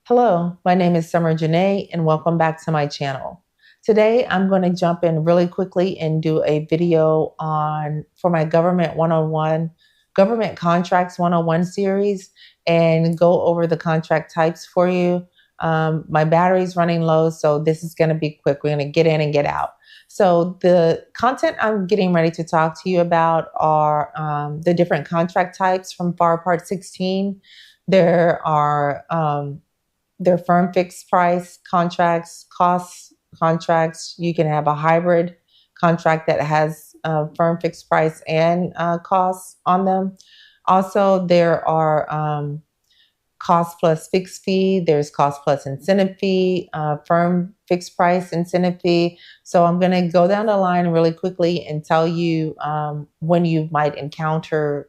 Hello, my name is Summer Janae and welcome back to my channel. Today I'm going to jump in really quickly and do a video for my Government Contracts 101 series and go over the contract types for you. My battery's running low, so this is going to be quick. We're going to get in and get out. So the content I'm getting ready to talk to you about are the different contract types from FAR Part 16. There are firm fixed price contracts, cost contracts. You can have a hybrid contract that has firm fixed price and costs on them. Also, there are cost plus fixed fee. There's cost plus incentive fee, firm fixed price incentive fee. So I'm going to go down the line really quickly and tell you when you might encounter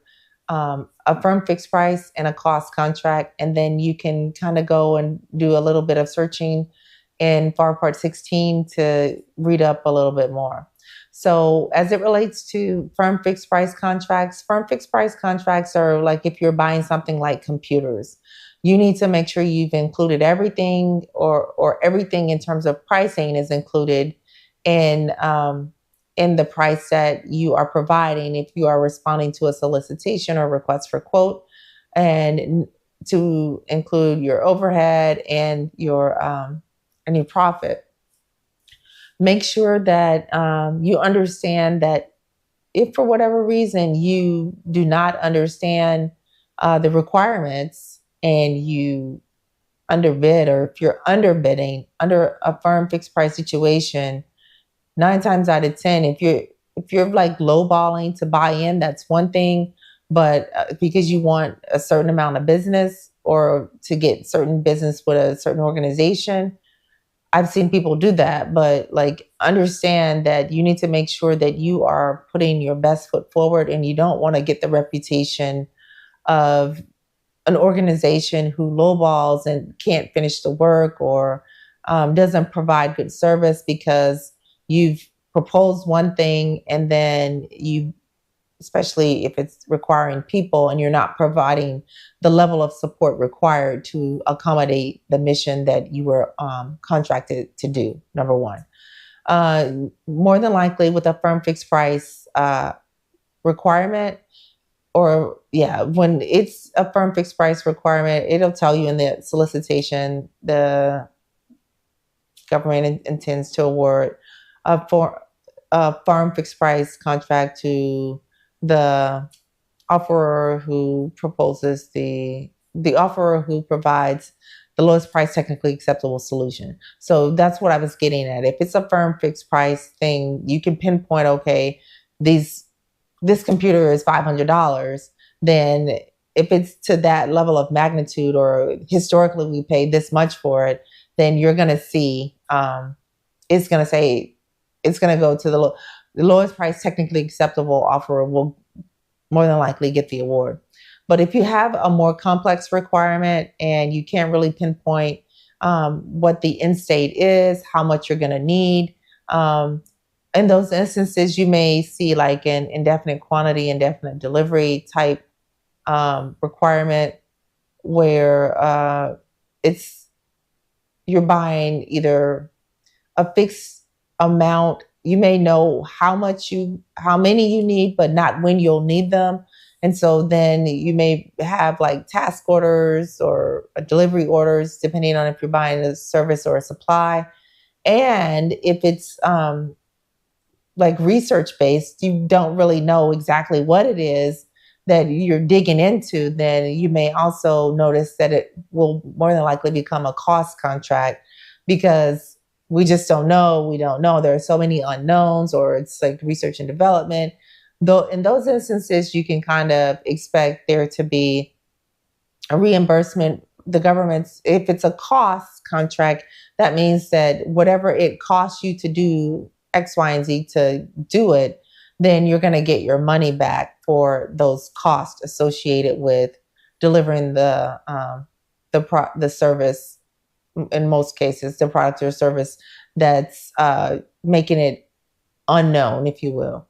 a firm fixed price and a cost contract, and then you can kind of go and do a little bit of searching in FAR Part 16 to read up a little bit more. So as it relates to firm fixed price contracts are like if you're buying something like computers, you need to make sure you've included everything or everything in terms of pricing is included in the price that you are providing if you are responding to a solicitation or request for quote, and to include your overhead and your profit. Make sure that you understand that if for whatever reason you do not understand the requirements and you underbid, or if you're underbidding under a firm fixed price situation, 9 times out of 10, if you're like lowballing to buy in, that's one thing. But because you want a certain amount of business or to get certain business with a certain organization, I've seen people do that. But like, understand that you need to make sure that you are putting your best foot forward, and you don't want to get the reputation of an organization who lowballs and can't finish the work or doesn't provide good service because you've proposed one thing, and then especially if it's requiring people and you're not providing the level of support required to accommodate the mission that you were contracted to do, number one. More than likely with a firm fixed price requirement, when it's a firm fixed price requirement, it'll tell you in the solicitation the government intends to award a firm fixed price contract to the offerer who proposes the offerer who provides the lowest price technically acceptable solution. So that's what I was getting at. If it's a firm fixed price thing, you can pinpoint, okay, this computer is $500. Then if it's to that level of magnitude, or historically we paid this much for it, then you're going to see it's going to say it's going to go to the lowest price technically acceptable offerer will more than likely get the award. But if you have a more complex requirement and you can't really pinpoint what the end state is, how much you're going to need, in those instances, you may see like an indefinite quantity, indefinite delivery type requirement where you're buying either a fixed amount. You may know how many you need, but not when you'll need them. And so then you may have like task orders or delivery orders, depending on if you're buying a service or a supply. And if it's like research based, you don't really know exactly what it is that you're digging into, then you may also notice that it will more than likely become a cost contract, because we just don't know. We don't know. There are so many unknowns, or it's like research and development. Though in those instances, you can kind of expect there to be a reimbursement. The government's, if it's a cost contract, that means that whatever it costs you to do X, Y, and Z to do it, then you're going to get your money back for those costs associated with delivering the service. In most cases, the product or service that's making it unknown, if you will.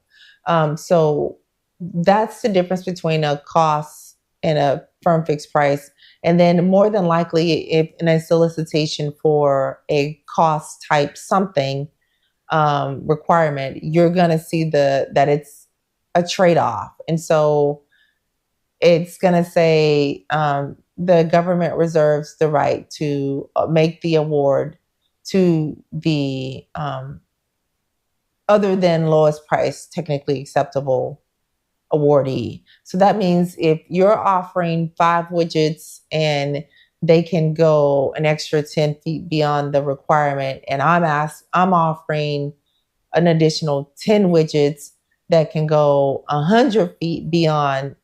So that's the difference between a cost and a firm fixed price. And then more than likely, if in a solicitation for a cost type something requirement, you're going to see that it's a trade-off. And so it's going to say the government reserves the right to make the award to the other than lowest price technically acceptable awardee. So that means if you're offering 5 widgets and they can go an extra 10 feet beyond the requirement, and I'm offering an additional 10 widgets that can go 100 feet beyond,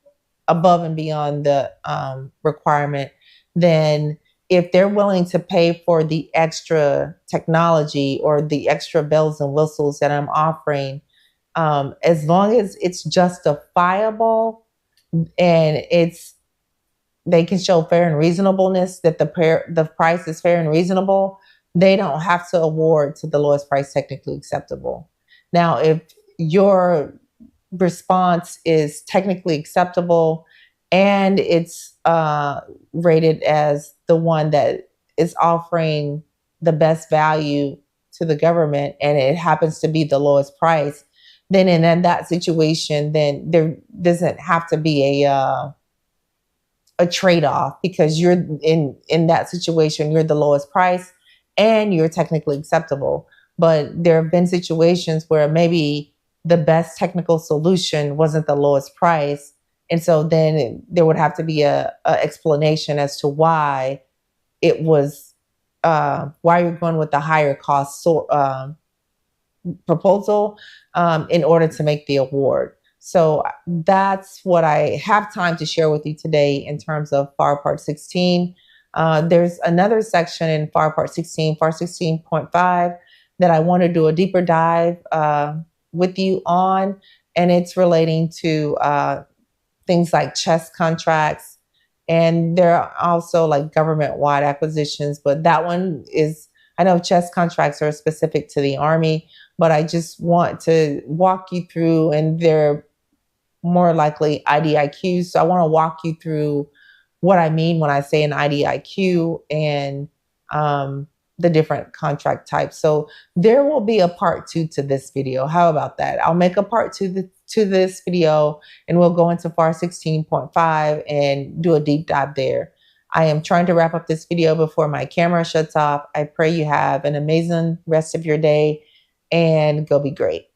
above and beyond the requirement, then if they're willing to pay for the extra technology or the extra bells and whistles that I'm offering, as long as it's justifiable and they can show fair and reasonableness, that the price is fair and reasonable, they don't have to award to the lowest price technically acceptable. Now, if your response is technically acceptable and it's rated as the one that is offering the best value to the government, and it happens to be the lowest price, then in that situation, then there doesn't have to be a trade-off, because you're in that situation, you're the lowest price and you're technically acceptable. But there have been situations where maybe the best technical solution wasn't the lowest price. And so then there would have to be a explanation as to why it was, why you're going with the higher cost proposal in order to make the award. So that's what I have time to share with you today in terms of FAR Part 16. There's another section in FAR Part 16, FAR 16.5, that I want to do a deeper dive with you on, and it's relating to things like chess contracts, and there are also like government-wide acquisitions, but that one is, I know chess contracts are specific to the Army, but I just want to walk you through, and they're more likely IDIQs. So I want to walk you through what I mean when I say an IDIQ and the different contract types. So there will be a part 2 to this video. How about that? I'll make a part 2 to this video, and we'll go into FAR 16.5 and do a deep dive there. I am trying to wrap up this video before my camera shuts off. I pray you have an amazing rest of your day, and go be great.